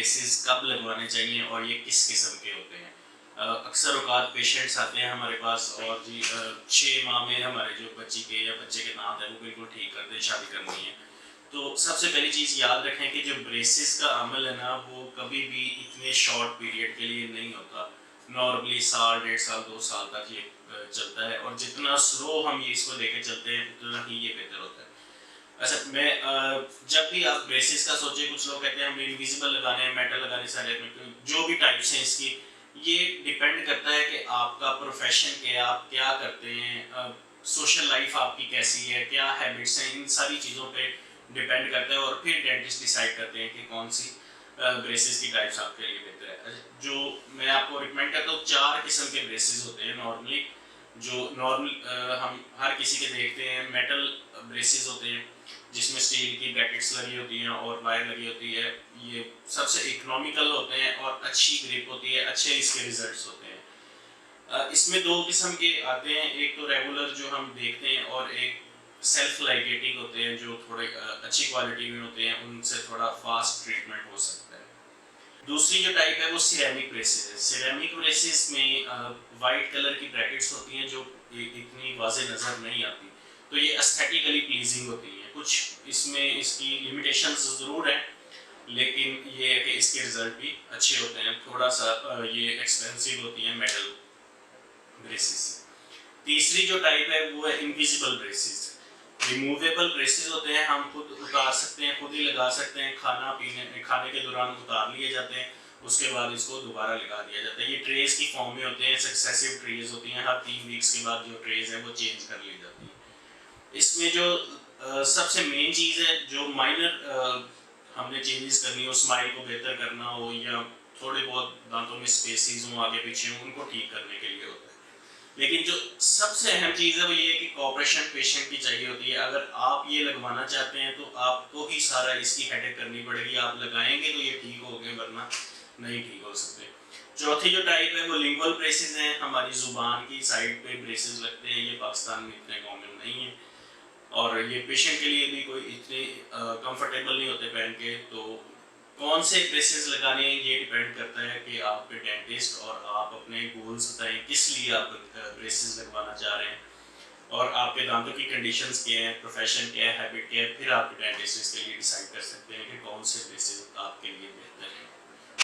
Braces कब लगवाने चाहिए और ये किस किस्म के होते हैं। अक्सर औकात पेशेंट्स आते हैं हमारे पास और जी 6 माह में हमारे जो बच्ची के या बच्चे के दांत हैं वो बिल्कुल ठीक कर दें, शादी करनी है। तो सबसे पहली चीज़ याद रखें कि जो ब्रेसेस का अमल है ना वो कभी भी इतने शॉर्ट पीरियड के लिए नहीं होता। नॉर्मली साल, 1.5 साल, 2 साल तक ये चलता है और जितना स्लो हम ये इसको लेके चलते हैं उतना ही ये बेहतर होता है। अच्छा, मैं जब भी आप ब्रेसेस का सोचे, कुछ लोग कहते हैं हमें इनविजिबल लगाने हैं, मेटल लगाने सारे में, जो भी टाइप्स हैं इसकी, ये डिपेंड करता है कि आपका प्रोफेशन क्या है, आप क्या करते हैं, सोशल लाइफ आपकी कैसी है, क्या हैबिट्स हैं, इन सारी चीज़ों पे डिपेंड करता है और फिर डेंटिस्ट डिसाइड करते हैं कि कौन सी ब्रेसेस की टाइप्स आपके लिए बेहतर है। जो मैं आपको रिकमेंड करता हूँ, 4 किस्म के ब्रेसेस होते हैं नॉर्मली, जो नॉर्मल हम हर किसी के देखते हैं। मेटल ब्रेसेस होते हैं जिसमें स्टील की ब्रैकेट्स लगी होती हैं और वायर लगी होती है। ये सबसे इकोनॉमिकल होते हैं और अच्छी ग्रिप होती है, अच्छे इसके रिजल्ट्स होते हैं। इसमें 2 किस्म के आते हैं, एक तो रेगुलर जो हम देखते हैं और एक सेल्फ लाइगेटिंग होते हैं जो थोड़े अच्छी क्वालिटी में होते हैं, उनसे थोड़ा फास्ट ट्रीटमेंट हो सकता है। दूसरी जो टाइप है वो सिरेमिक ब्रेसेस है। सिरेमिक ब्रेसेस में वाइट कलर की ब्रैकेट्स होती हैं जो इतनी वाज़ेह नज़र नहीं आती, तो ये एस्थेटिकली प्लीजिंग होती हैं। कुछ इसमें इसकी लिमिटेशंस ज़रूर हैं, लेकिन ये है कि इसके रिजल्ट भी अच्छे होते हैं। थोड़ा सा ये एक्सपेंसिव होती हैं मेटल ब्रेसेस। तीसरी जो टाइप है वो है इनविजिबल ब्रेसेस। रिमूवेबल ब्रेसेस होते हैं, हम खुद उतार सकते हैं, खुद ही लगा सकते हैं, खाने के दौरान उतार लिए जाते हैं, उसके बाद इसको दोबारा लगा दिया जाता है। ये ट्रेज की फॉर्म में होते हैं, सक्सेसिव ट्रेज होती हैं, हर 3 वीक्स के बाद जो ट्रेज है वो चेंज कर ली जाती है। इसमें जो सबसे मेन चीज़ है, जो माइनर हमने चेंजेस करनी हो, स्माइल को बेहतर करना हो या थोड़े बहुत दांतों में स्पेसिस हो आगे पीछे हो, उनको ठीक करने के लिए होता है। लेकिन जो सबसे अहम चीज़ है वो ये है कि कोऑपरेशन पेशेंट की चाहिए होती है। अगर आप ये लगवाना चाहते हैं तो आपको ही सारा इसकी हेडेक करनी पड़ेगी। आप लगाएंगे तो ये ठीक हो गए, वरना नहीं ठीक हो सकते। चौथी जो टाइप है वो लिंगुअल ब्रेसेस हैं, हमारी ज़ुबान की साइड पे ब्रेसेस लगते हैं। ये पाकिस्तान में इतने कॉमन नहीं है और ये पेशेंट के लिए भी कोई इतने कंफर्टेबल नहीं होते पहन के। तो कौन से ब्रेसेस लगाने हैं ये डिपेंड करता है कि आपके डेंटिस्ट और आप अपने गोल्स बताएं किस लिए आप ब्रेसेस लगवाना चाह रहे हैं और आपके दांतों की कंडीशंस क्या है, प्रोफेशन क्या है, हैबिट क्या है, फिर आप डेंटिस्ट इसके लिए डिसाइड कर सकते हैं कि कौन से ब्रेसेस आपके लिए बेहतर है।